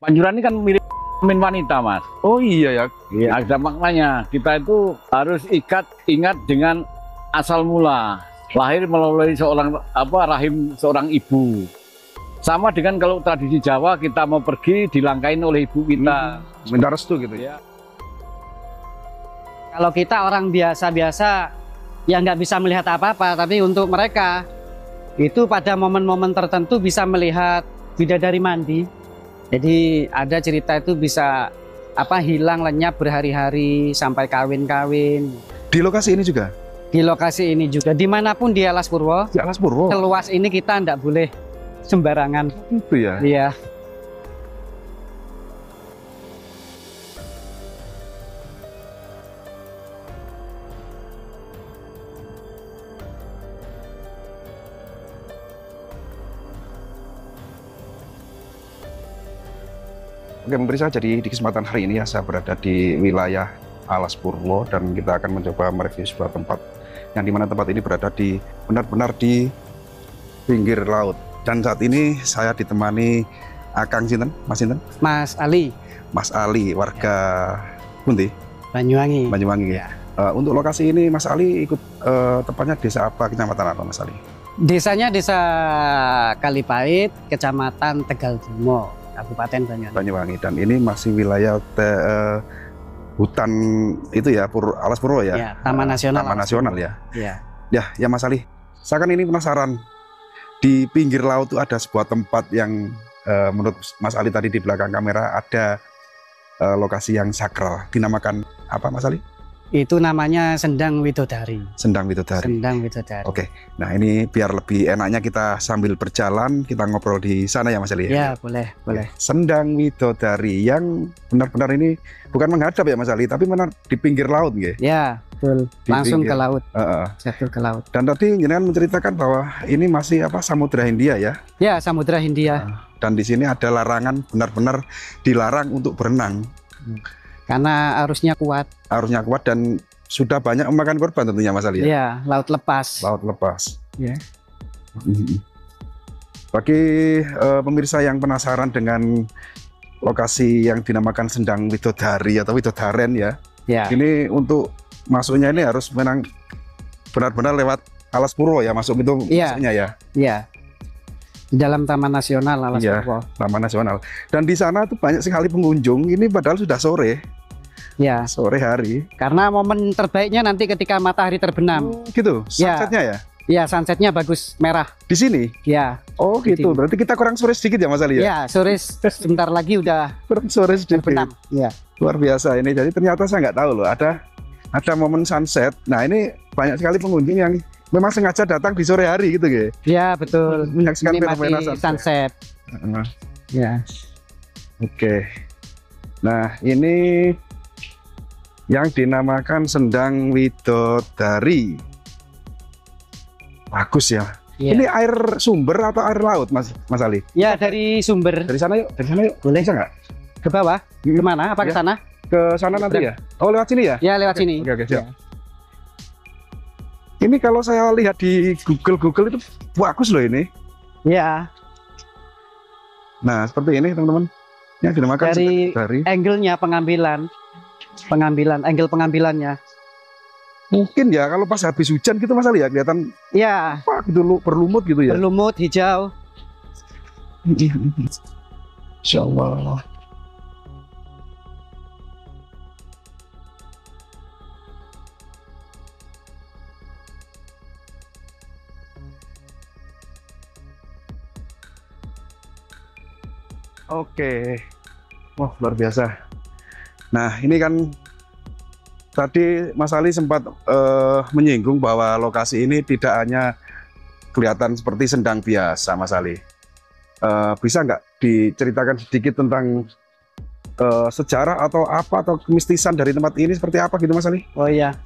Panjuran ini kan mirip kelamin wanita, Mas. Oh iya ya. Iya, ada maknanya. Kita itu harus ingat dengan asal mula. Lahir melalui rahim seorang ibu. Sama dengan kalau tradisi Jawa, kita mau pergi dilangkain oleh ibu kita. Minta restu gitu ya. Kalau kita orang biasa-biasa yang nggak bisa melihat apa-apa, tapi untuk mereka itu pada momen-momen tertentu bisa melihat bidadari mandi. Jadi ada cerita itu bisa hilang lenyap berhari-hari sampai kawin-kawin. Di lokasi ini juga? Di lokasi ini juga, dimanapun di Alas Purwo. Di Alas Purwo? Seluas ini kita nggak boleh sembarangan. Itu ya? Iya. Oke, pemirsa, jadi di kesempatan hari ini ya saya berada di wilayah Alas Purwo dan kita akan mencoba mereview sebuah tempat yang dimana tempat ini berada di benar-benar di pinggir laut. Dan saat ini saya ditemani Akang Sinten, Mas Sinten? Mas Ali. Mas Ali, warga Pundi? Banyuwangi. Banyuwangi ya. Untuk lokasi ini Mas Ali ikut tepatnya desa apa, kecamatan apa Mas Ali? Desanya Desa Kalipait, Kecamatan Tegaldumo, Kabupaten Banyuwangi. Banyuwangi, dan ini masih wilayah hutan itu ya, Alas Purwo ya? Ya, Taman Nasional. Taman Nasional ya? Ya. Ya Mas Ali, saya kan ini penasaran. Di pinggir laut itu ada sebuah tempat yang menurut Mas Ali tadi di belakang kamera ada lokasi yang sakral. Dinamakan apa Mas Ali? Itu namanya Sendang Widodari. Sendang Widodari. Sendang Widodari. Oke, nah ini biar lebih enaknya kita sambil berjalan, kita ngobrol di sana ya Mas Ali? Ya, boleh. Sendang Widodari yang benar-benar ini bukan menghadap ya Mas Ali, tapi benar di pinggir laut nggih? Ya, betul. Langsung ke laut. Jatuh ke laut. Dan tadi jenengan menceritakan bahwa ini masih Samudra Hindia ya? Ya, Samudra Hindia. Dan di sini ada larangan, benar-benar dilarang untuk berenang. Karena arusnya kuat. Arusnya kuat dan sudah banyak memakan korban tentunya Mas Ali ya? Iya, laut lepas. Laut lepas. Ya. Bagi pemirsa yang penasaran dengan lokasi yang dinamakan Sendang Widodari atau Widodaren ya, ini untuk masuknya ini harus benar-benar lewat Alas Purwo ya, masuk itu masuknya ya? Iya. Di dalam Taman Nasional Alas Purwo. Taman Nasional. Dan di sana tuh banyak sekali pengunjung. Ini padahal sudah sore. Ya. Sore hari. Karena momen terbaiknya nanti ketika matahari terbenam. Gitu. Sunsetnya ya? Iya, sunsetnya bagus merah. Di sini? Ya. Oh gitu. Berarti kita kurang sore sedikit ya Mas Ali ya? Iya, sore sebentar lagi udah kurang sore sedikit. Terbenam. Iya. Luar biasa ini. Jadi ternyata saya nggak tahu loh ada momen sunset. Nah ini banyak sekali pengunjung yang memang sengaja datang di sore hari gitu ya? Iya betul. Menyaksikan fenomena sunset. Ya. Oke. Nah ini yang dinamakan Sendang Widodari. Bagus ya. Ini air sumber atau air laut Mas Ali? Ya dari sumber. Dari sana yuk. Boleh bisa nggak? Ke bawah? Kemana? Apa ke sana? Ke sana nanti ya? Oh lewat sini ya? Ya lewat sini. Oke siap. Ini kalau saya lihat di Google itu bagus loh ini. Ya. Nah seperti ini teman-teman. Yang dinamakan dari angle-nya angle pengambilannya. Mungkin ya kalau pas habis hujan gitu Mas Ali ya kelihatan. Ya. Apa gitu berlumut gitu ya. Berlumut hijau. Insya Allah. Oke, wah luar biasa. Nah ini kan tadi Mas Ali sempat menyinggung bahwa lokasi ini tidak hanya kelihatan seperti sendang biasa Mas Ali. Bisa nggak diceritakan sedikit tentang sejarah atau kemistisan dari tempat ini seperti apa gitu Mas Ali? Oh iya,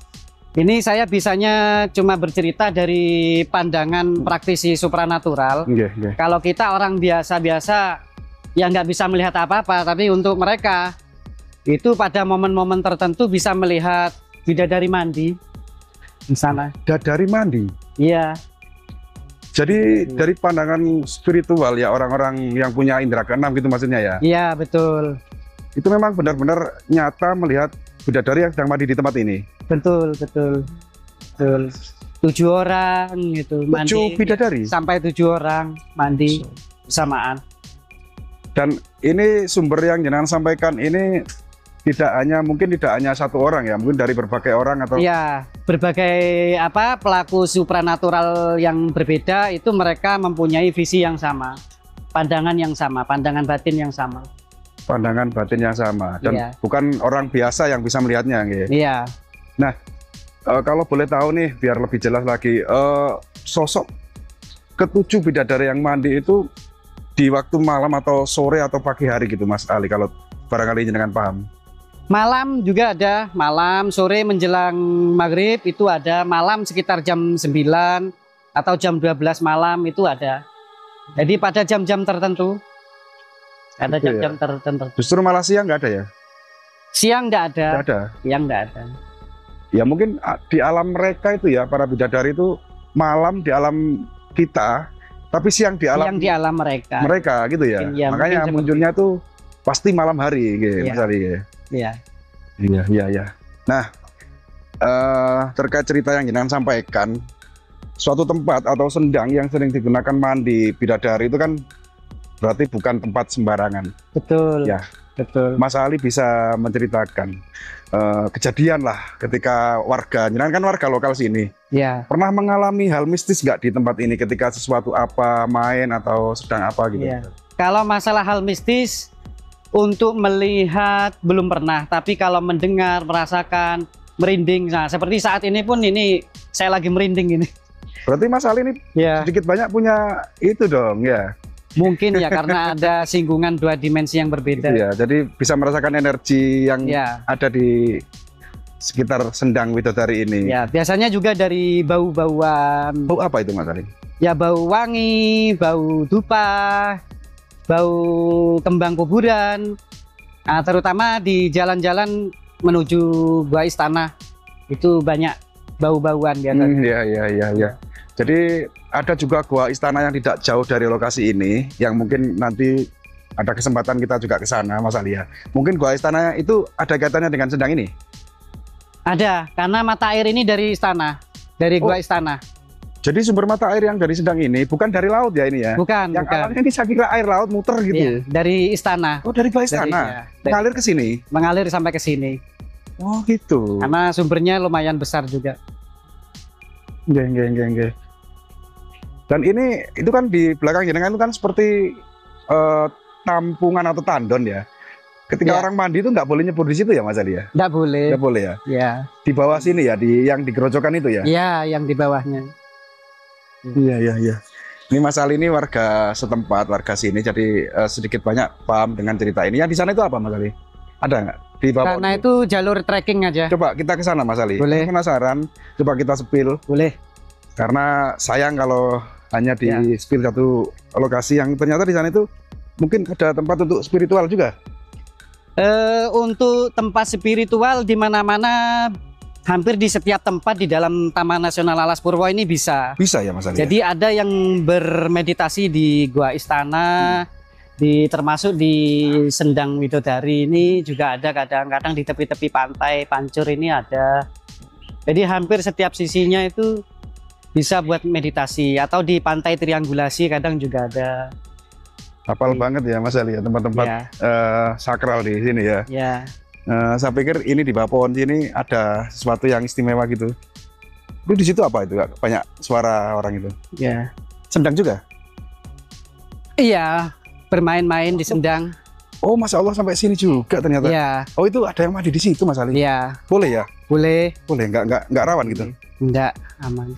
ini saya bisanya cuma bercerita dari pandangan praktisi supranatural. Kalau kita orang biasa-biasa yang nggak bisa melihat apa-apa, tapi untuk mereka itu pada momen-momen tertentu bisa melihat bidadari mandi di sana. Bidadari mandi? Iya. Jadi dari pandangan spiritual ya orang-orang yang punya indera keenam gitu maksudnya ya. Iya, betul. Itu memang benar-benar nyata melihat bidadari yang sedang mandi di tempat ini. Betul, betul. Betul. 7 orang gitu 7 bidadari. Sampai 7 orang mandi bersamaan. Dan ini sumber yang jenengan sampaikan ini tidak hanya satu orang ya, mungkin dari berbagai orang atau Iya, berbagai pelaku supranatural yang berbeda itu mereka mempunyai visi yang sama, pandangan yang sama, pandangan batin yang sama. pandangan batin yang sama dan Iya. bukan orang biasa yang bisa melihatnya. Iya. Nah, kalau boleh tahu nih, biar lebih jelas lagi, sosok ketujuh bidadari yang mandi itu di waktu malam atau sore atau pagi hari gitu, Mas Ali, kalau barangkali jenengan paham. Malam juga ada, malam, sore menjelang maghrib itu ada, malam sekitar jam 9 atau jam 12 malam itu ada. Jadi pada jam-jam tertentu, ada Oke, jam-jam tertentu. Justru malah siang nggak ada ya? Siang nggak ada, Nggak ada. siang nggak ada. Ya mungkin di alam mereka itu ya, para bidadari itu malam di alam kita, tapi siang di alam Siang di alam mereka. mereka gitu ya. Iya, Makanya mungkin munculnya tuh pasti malam hari gitu, Iya. Mas Ali. Iya. Iya. Nah, terkait cerita yang jenengan sampaikan, suatu tempat atau sendang yang sering digunakan mandi bidadari itu kan berarti bukan tempat sembarangan. Betul. Ya. Betul. Mas Ali bisa menceritakan kejadian lah ketika warga, jenengan kan warga lokal sini, Ya. pernah mengalami hal mistis nggak di tempat ini ketika sesuatu apa main atau sedang apa gitu? Iya. Kalau masalah hal mistis, untuk melihat belum pernah, tapi kalau mendengar, merasakan, merinding. Nah, seperti saat ini pun ini saya lagi merinding ini. Berarti Mas Ali ini Ya. sedikit banyak punya itu dong ya. Mungkin ya karena ada singgungan 2 dimensi yang berbeda. Iya, jadi bisa merasakan energi yang Ya. ada di sekitar sendang bidadari ini. Ya, biasanya juga dari bau-bauan. Bau apa itu Mas Ali? Ya, bau wangi, bau dupa, bau kembang kuburan. Nah, terutama di jalan-jalan menuju Gua Istana itu banyak bau-bauan biasanya. Iya. Jadi ada juga gua istana yang tidak jauh dari lokasi ini, yang mungkin nanti ada kesempatan kita juga ke sana, Mas Ali ya. Mungkin gua istana itu ada kaitannya dengan sendang ini? Ada, karena mata air ini dari istana, dari Gua Istana. Jadi sumber mata air yang dari sendang ini bukan dari laut ya ini ya? Bukan, Yang bukan. awalnya ini saya kira air laut muter gitu. Iya, dari istana. Oh, dari gua Dari- istana? iya, Mengalir ke sini? mengalir sampai ke sini. Oh gitu. Karena sumbernya lumayan besar juga. Nggih. Dan ini itu kan di belakang jenengan itu kan seperti tampungan atau tandon ya. Ketika Ya. orang mandi itu nggak boleh nyebur di situ ya Mas Ali ya? Nggak boleh. Nggak boleh ya? Ya, Di bawah sini ya, yang di gerojokan itu ya? ya yang di bawahnya. Iya. Ini Mas Ali ini warga setempat, warga sini, jadi sedikit banyak paham dengan cerita ini. Yang di sana itu apa Mas Ali? Ada nggak? Di bawah? Karena itu jalur trekking aja. Coba kita ke sana Mas Ali. Boleh. Saya penasaran. Coba kita spill. Boleh. Karena sayang kalau hanya di Ya. spill satu lokasi yang ternyata di sana itu mungkin ada tempat untuk spiritual juga. Untuk tempat spiritual di mana-mana, hampir di setiap tempat di dalam Taman Nasional Alas Purwo ini bisa. Bisa ya Mas Ali? Jadi ada yang bermeditasi di Gua Istana, termasuk di Sendang Widodari ini juga ada, kadang-kadang di tepi-tepi pantai Pancur ini ada. Jadi hampir setiap sisinya itu bisa buat meditasi, atau di pantai Triangulasi kadang juga ada. Hafal banget ya Mas Ali ya tempat-tempat Ya, sakral di sini ya. ya. Saya pikir ini di bawah pohon sini ada sesuatu yang istimewa gitu. Itu di situ apa itu? Banyak suara orang itu. Ya. Sendang juga? Iya, bermain-main di Sendang. Oh Masya Allah sampai sini juga ternyata. Iya, Oh itu ada yang mandi di situ Mas Ali? iya. Boleh ya? Boleh. Boleh, nggak rawan gitu. Enggak, aman.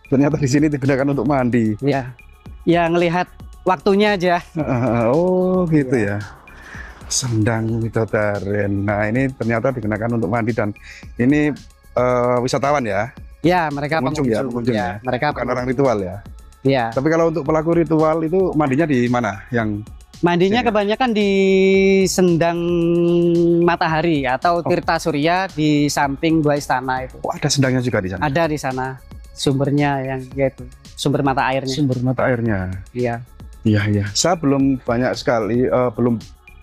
Ternyata di sini digunakan untuk mandi. Ya. Ya, ngelihat waktunya aja. Oh gitu ya. Sendang Widodaren. Nah ini ternyata digunakan untuk mandi dan ini wisatawan ya, Ya, mereka Pengunjung ya, pengunjung. pengunjung Ya, ya. mereka bukan orang ritual ya. Ya. Tapi kalau untuk pelaku ritual itu mandinya di mana? Yang Mandinya Sini. kebanyakan di Sendang Matahari atau Tirta Surya di samping Gua Istana itu. ada sendangnya juga di sana. Ada di sana. sumbernya yang yaitu sumber mata airnya. Sumber mata airnya. Iya. Iya, iya. Saya belum banyak sekali, belum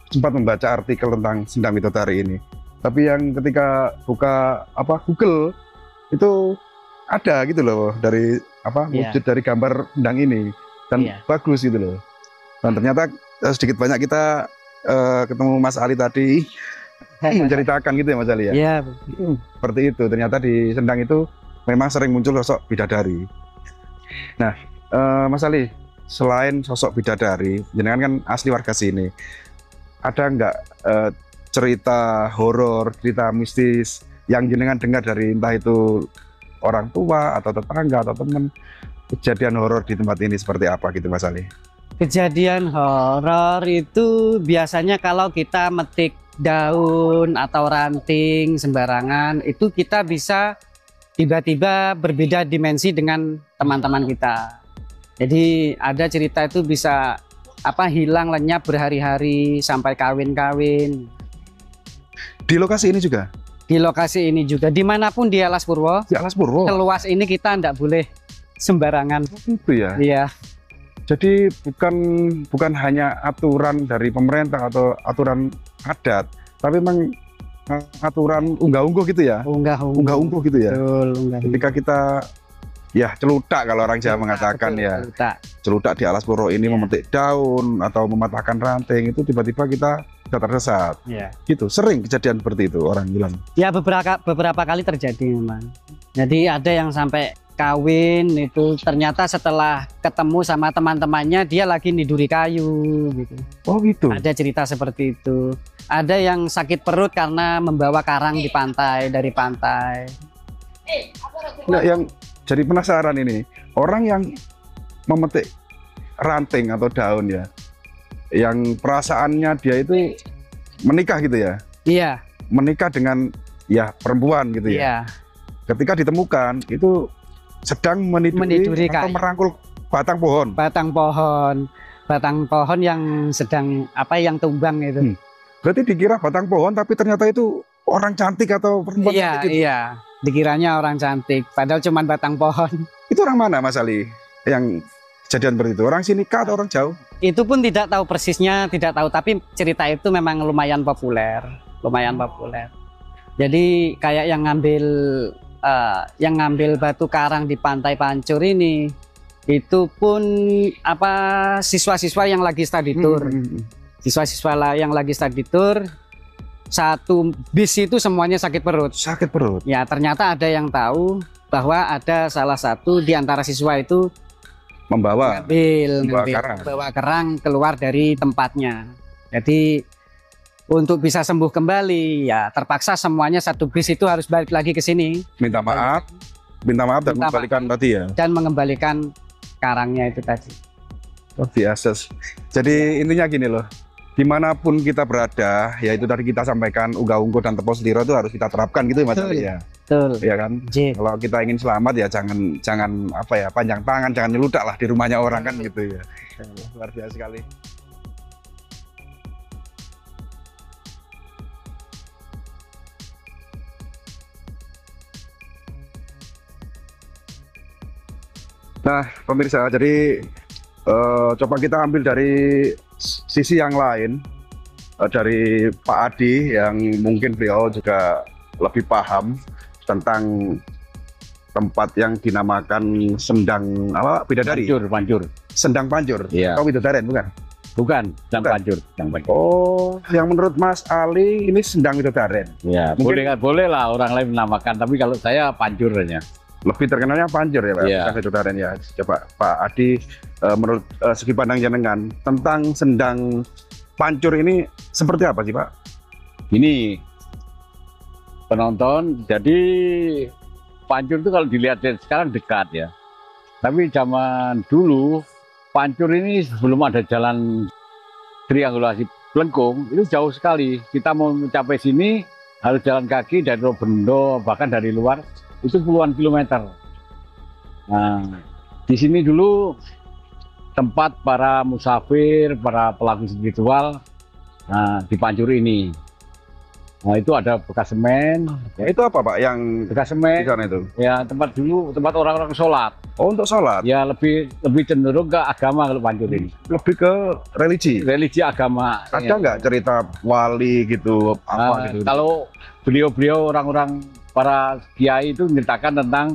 sempat membaca artikel tentang Sendang Widodari ini. Tapi yang ketika buka Google itu ada gitu loh dari wujud dari gambar sendang ini dan bagus gitu loh. Dan ternyata sedikit banyak kita ketemu Mas Ali tadi menceritakan gitu ya Mas Ali ya. Iya. Seperti itu. Ternyata di Sendang itu memang sering muncul sosok bidadari. Nah, Mas Ali, selain sosok bidadari, jenengan kan asli warga sini. Ada nggak cerita horor, cerita mistis yang jenengan dengar dari entah itu orang tua atau tetangga atau teman, kejadian horor di tempat ini seperti apa gitu Mas Ali? Kejadian horor itu biasanya kalau kita metik daun atau ranting sembarangan, itu kita bisa tiba-tiba berbeda dimensi dengan teman-teman kita. Jadi ada cerita itu bisa hilang lenyap berhari-hari sampai kawin-kawin. Di lokasi ini juga? Di lokasi ini juga, dimanapun di Alas Purwo. Di Alas Purwo? Seluas ini kita tidak boleh sembarangan. Itu ya? Iya. Jadi bukan hanya aturan dari pemerintah atau aturan adat, tapi memang aturan unggah-ungguh gitu ya? Unggah-ungguh gitu ya? Betul, ketika kita celutak kalau orang Jawa mengatakan betul, ya, celutak di Alas Purwo ini memetik daun atau mematahkan ranting, itu tiba-tiba kita tersesat. Gitu, sering kejadian seperti itu orang bilang. Ya beberapa kali terjadi memang. Jadi ada yang sampai kawin itu ternyata setelah ketemu sama teman-temannya dia lagi niduri kayu gitu. Oh gitu. Ada cerita seperti itu. Ada yang sakit perut karena membawa karang dari pantai. Nah, yang jadi penasaran ini, orang yang memetik ranting atau daun ya, yang perasaannya dia itu menikah gitu ya? Iya. Menikah dengan perempuan gitu ya? Iya. Ketika ditemukan itu sedang meniduri atau merangkul batang pohon. Batang pohon yang sedang yang tumbang itu. Berarti dikira batang pohon tapi ternyata itu orang cantik atau perempuan cantik gitu? Iya, dikiranya orang cantik padahal cuma batang pohon. Itu orang mana Mas Ali yang kejadian seperti itu? Orang sini kah atau orang jauh? Itu pun tidak tahu persisnya, tapi cerita itu memang lumayan populer. Jadi kayak yang ngambil batu karang di Pantai Pancur ini, itu pun siswa-siswa yang lagi study tour. Siswa-siswa yang lagi study tour, satu bis itu semuanya sakit perut. Sakit perut? Ya, ternyata ada yang tahu bahwa ada salah satu di antara siswa itu membawa kerang keluar dari tempatnya. Jadi untuk bisa sembuh kembali ya terpaksa semuanya satu bis itu harus balik lagi ke sini. Minta maaf dan mengembalikan tadi ya. Dan mengembalikan karangnya itu tadi. Oh, biasa. Jadi intinya gini loh. Dimanapun kita berada, ya itu tadi kita sampaikan unggah-ungguh dan tepos liro itu harus kita terapkan gitu ya Mas Ali ya. Betul. Ya kan? Kalau kita ingin selamat ya jangan panjang tangan, jangan nyeludak lah di rumahnya orang kan gitu ya. Luar biasa sekali. Nah, pemirsa, jadi coba kita ambil dari sisi yang lain, dari Pak Adi yang mungkin beliau juga lebih paham tentang tempat yang dinamakan Sendang Bidadari. Pancur. Sendang Pancur. Iya. Atau Widodaren bukan? Bukan, Sendang Pancur. Oh, yang menurut Mas Ali ini Sendang Widodaren. Ya, boleh lah orang lain menamakan, tapi kalau saya Pancur hanya. Lebih terkenalnya Pancur ya Pak, bukan Widodaren ya. Coba Pak Adi, menurut segi pandang jenengan tentang Sendang Pancur ini seperti apa sih Pak? Ini penonton, jadi Pancur itu kalau dilihat sekarang dekat ya. Tapi zaman dulu Pancur ini sebelum ada jalan triangulasi Blengkung itu jauh sekali. Kita mau mencapai sini harus jalan kaki dari Robendo, bahkan dari luar itu puluhan kilometer. Nah, di sini dulu tempat para musafir, para pelaku spiritual di Pancur ini. Nah itu ada bekas semen, Ya, itu apa Pak yang bekas di semen. sana itu? Ya tempat dulu tempat orang-orang sholat. Oh, untuk sholat? Ya lebih cenderung ke agama kalau Pancur ini. Lebih ke religi? Religi agama. Ada Ya. nggak cerita wali gitu, apa gitu? Kalau beliau-beliau orang-orang para kiai itu menceritakan tentang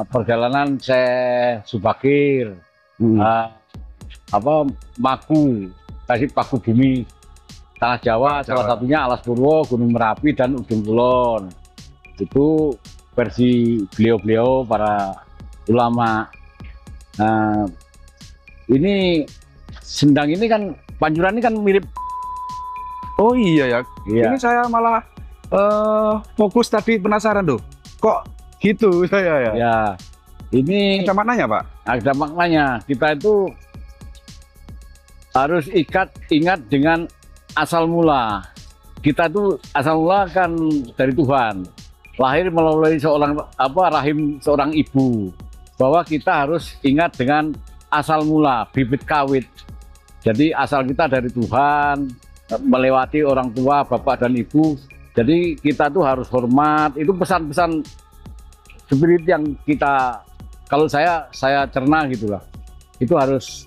perjalanan Syekh Subakir, Maku, kasih Paku Bumi Tanah Jawa, salah satunya Alas Purwo, Gunung Merapi, dan Ujung Kulon. Itu versi beliau-beliau para ulama. Nah, ini Sendang ini kan, Panjuran ini kan mirip. Oh iya ya, Iya. ini saya malah fokus tadi penasaran tuh. Kok gitu saya ya? Ya, ini Ada maknanya Pak? ada maknanya. Kita itu harus ingat dengan asal mula. Kita itu asal mula kan dari Tuhan. Lahir melalui rahim seorang ibu. Bahwa kita harus ingat dengan asal mula, bibit kawit. Jadi asal kita dari Tuhan, melewati orang tua, bapak dan ibu. Jadi kita tuh harus hormat. Itu pesan-pesan spirit yang kita, kalau saya cerna gitulah. Itu harus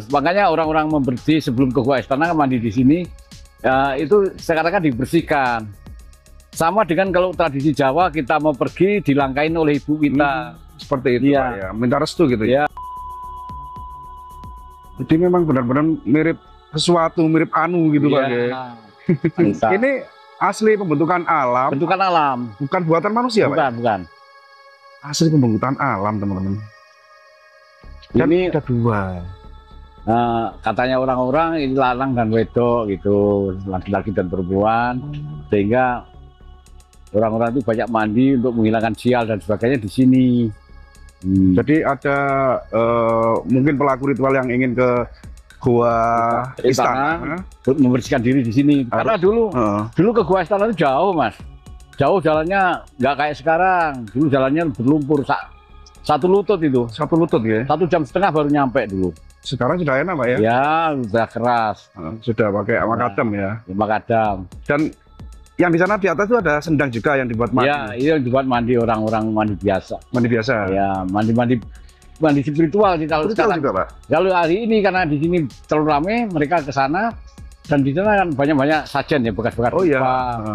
makanya orang-orang membersih sebelum ke Gua Istana mandi di sini itu sekarang kan dibersihkan. Sama dengan kalau tradisi Jawa kita mau pergi dilangkain oleh ibu kita. Seperti itu Iya. Pak ya, minta restu gitu Iya. ya. Jadi memang benar-benar mirip sesuatu, mirip anu gitu Pak ya. Mantap. Ini asli pembentukan alam, Bentukan alam. bukan buatan manusia Pak. Bukan. Asli pembentukan alam teman-teman. Dan Ini ada dua. katanya orang-orang ini lanang dan wedok gitu, laki-laki dan perempuan, sehingga orang-orang itu banyak mandi untuk menghilangkan sial dan sebagainya di sini. Jadi ada mungkin pelaku ritual yang ingin ke Gua Istana. Untuk membersihkan diri di sini. Karena dulu ke Gua Istana itu jauh, Mas. Jauh jalannya, nggak kayak sekarang. Dulu jalannya berlumpur, satu lutut itu. Satu lutut ya. 1,5 jam baru nyampe dulu. Sekarang sudah enak Pak ya. Ya, udah keras. Sudah pakai makadam ya. Makadam. Dan yang di sana di atas itu ada sendang juga yang dibuat mandi. Ya, itu yang dibuat mandi orang-orang mandi biasa. Mandi biasa. Ya, mandi spiritual sih kalau Spiritual sekarang. juga Pak. Kalau hari ini karena di sini terlalu ramai, mereka ke sana dan di sana kan banyak sajen ya, bekas-bekas Oh iya.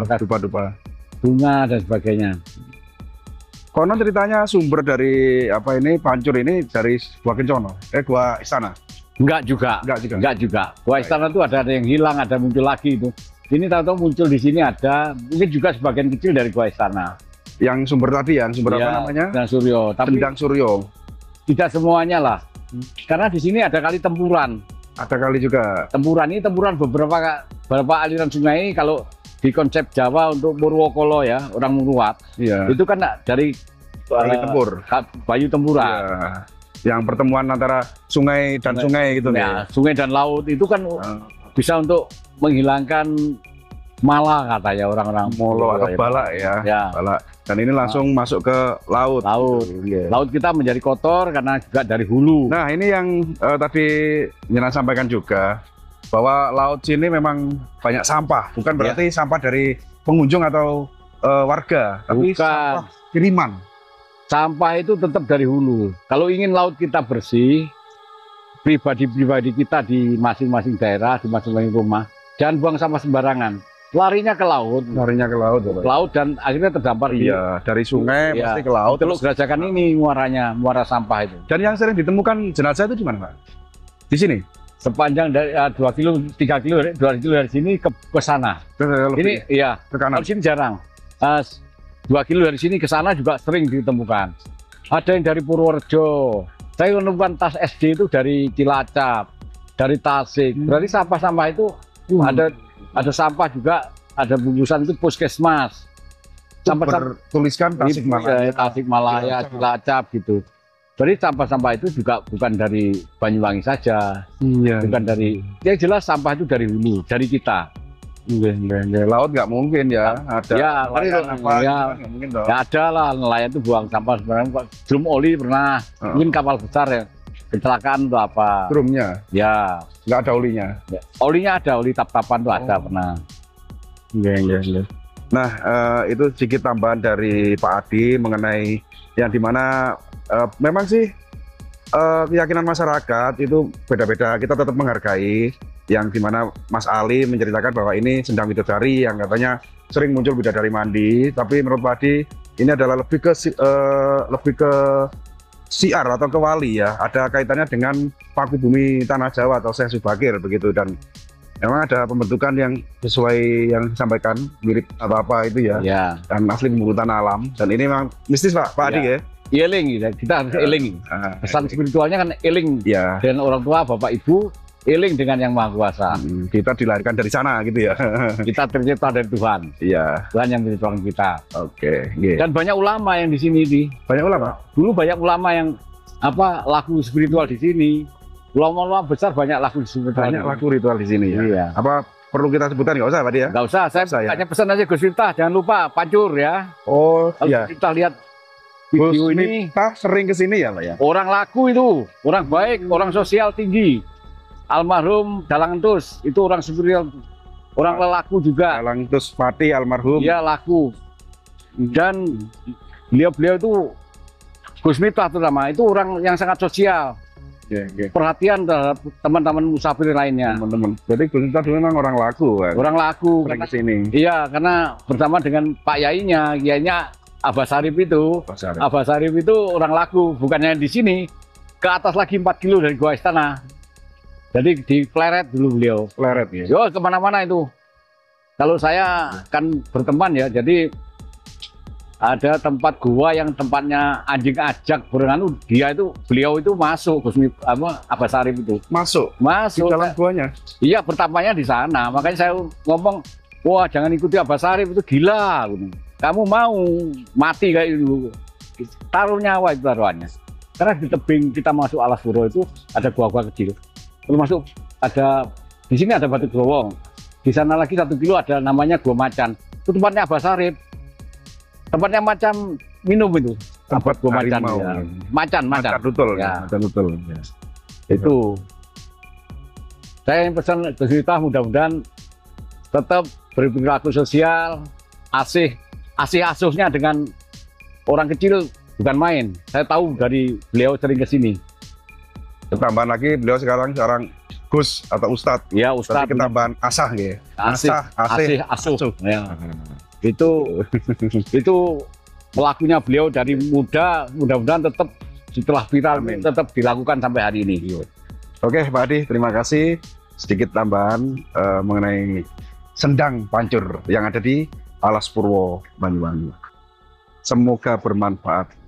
bekas Dupa-dupa. bunga dan sebagainya. Konon ceritanya sumber dari apa ini Pancur ini dari Gua Kencono, Gua Istana. Enggak juga. Enggak juga. Gua Istana itu ada yang hilang, ada muncul lagi itu. Ini tahu-tahu muncul di sini ada, mungkin juga sebagian kecil dari Gua Istana. Yang sumber tadi yang sumber apa Ya, namanya? Dan Suryo. Tapi Sendang Suryo. tidak semuanya lah. Karena di sini ada kali tempuran. Ada kali juga. Tempuran beberapa aliran sungai kalau di konsep Jawa untuk Purwokolo ya, orang Muruwat. Iya. Itu kan dari Kali tempur. Bayu Tempuran. Iya. Yang pertemuan antara sungai dan sungai gitu Ya, sungai dan laut itu kan bisa untuk menghilangkan mala katanya orang-orang Molo atau ya. balak ya. Ya. Balak. Dan ini langsung masuk ke laut. Laut. Iya. Laut kita menjadi kotor karena juga dari hulu. Nah, ini yang tadi Nyenan sampaikan juga bahwa laut sini memang banyak sampah. Bukan berarti sampah dari pengunjung atau warga, tapi Bukan. sampah kiriman. Sampah itu tetap dari hulu. Kalau ingin laut kita bersih, pribadi-pribadi kita di masing-masing daerah, di masing-masing rumah, jangan buang sampah sembarangan. Larinya ke laut. Larinya ke laut. Ke laut dan akhirnya terdampar di Iya, dari sungai Iya. pasti ke laut. Teluk Gerajakan ini muara sampah itu. Dan yang sering ditemukan jenazah itu di mana, Pak? Di sini. Sepanjang dari 2 kilo, 3 kilo, 2 kilo dari sini ke sana. Ini iya, ke kanan. kalau sini jarang. 2 kilo dari sini ke sana juga sering ditemukan. Ada yang dari Purworejo. Saya menemukan tas SD itu dari Cilacap, dari Tasik. Berarti sampah-sampah itu ada sampah juga, ada bungkusan itu puskesmas. Sampah-sampah Tuliskan Tasik Malaya. Tasikmalaya, Cilacap gitu. Jadi sampah-sampah itu juga bukan dari Banyuwangi saja, Iya. bukan dari. Yang jelas sampah itu dari hulu, dari kita. Iya. Laut nggak mungkin ya. Ada Ya, nelayan tapi- apa? ya. Nggak mungkin dong. Ya ada lah nelayan itu buang sampah sebenarnya. Drum oli pernah, mungkin kapal besar ya, kecelakaan atau apa. Drumnya Ya, nggak ada olinya. olinya ada, oli tap-tapan tuh ada pernah. Nah, itu sedikit tambahan dari Pak Adi mengenai yang dimana memang sih keyakinan masyarakat itu beda-beda. Kita tetap menghargai yang dimana Mas Ali menceritakan bahwa ini sendang bidadari yang katanya sering muncul bidadari mandi. Tapi menurut Pak Adi ini adalah lebih ke siar atau ke wali ya. Ada kaitannya dengan Paku Bumi Tanah Jawa atau Syekh Subakir begitu, dan memang ada pembentukan yang sesuai yang disampaikan mirip apa-apa itu ya. Ya. Dan asli pemburutan alam, dan ini memang mistis Pak Adi ya. Eling, kita harus eling. Pesan spiritualnya kan eling. Ya. Dan orang tua, bapak ibu, eling dengan yang maha kuasa. Kita dilahirkan dari sana gitu ya. Kita tercipta dari Tuhan. Iya. Tuhan yang menciptakan kita. Oke. Okay. Dan banyak ulama yang di sini Banyak ulama. Dulu banyak ulama yang laku spiritual di sini. Ulama-ulama besar banyak laku spiritual. Banyak laku ritual di sini ya. Iya. Apa perlu kita sebutkan nggak usah Pak Adi ya? Nggak usah. Saya hanya pesan aja Gus Miftah, jangan lupa pancur ya. Oh Kalau iya. kita lihat video ini, Miftah sering kesini ya Pak ya. orang laku itu, orang baik, orang sosial tinggi. Almarhum Dalang Entus itu orang spiritual, orang lelaku juga. Dalang Entus Pati almarhum. Iya laku. Dan beliau itu Gus Miftah terutama itu orang yang sangat sosial. Perhatian terhadap teman-teman musafir lainnya. Teman-teman. Jadi Gus Miftah dulu memang orang laku kan. Orang laku. Sering kesini. Iya, karena bersama dengan Pak Yainya, Kiainya Abah Sarif itu. Abah Sarif itu orang laku, bukannya di sini, ke atas lagi 4 kilo dari Gua Istana. Jadi di Pleret dulu beliau. Pleret ya. Yo kemana-mana itu. Kalau saya kan berteman ya, jadi ada tempat gua yang tempatnya anjing ajak berenang, beliau itu masuk Abah Sarif itu. Masuk Masuk. di dalam guanya. Iya, pertamanya di sana. Makanya saya ngomong, wah jangan ikuti Abah Sarif itu gila. Kamu mau mati kayak itu, taruh nyawa itu taruhannya. Karena di tebing kita masuk Alas Puro itu ada gua-gua kecil. Kalau masuk di sini ada Batu Growong. Di sana lagi 1 kilo ada namanya Gua Macan. Itu tempatnya Abah Sarif. Tempatnya macam minum itu. Tempat Gua Macan. harimau. Ya. Macan. Betul. Ya. Betul. Ya. Itu. Saya pesan Gus Miftah mudah-mudahan tetap berperilaku sosial, asih-asuhnya dengan orang kecil bukan main. Saya tahu dari beliau sering ke sini. Tambahan lagi beliau sekarang Gus atau Ustadz. Ya, Ustadz. Tapi ketambahan asah gitu. Asih-asuh. Ya. Itu pelakunya beliau dari muda, mudah-mudahan tetap setelah viral tetap dilakukan sampai hari ini. Oke Pak Adi, terima kasih. Sedikit tambahan mengenai sendang pancur yang ada di Alas Purwo Banyuwangi. Semoga bermanfaat.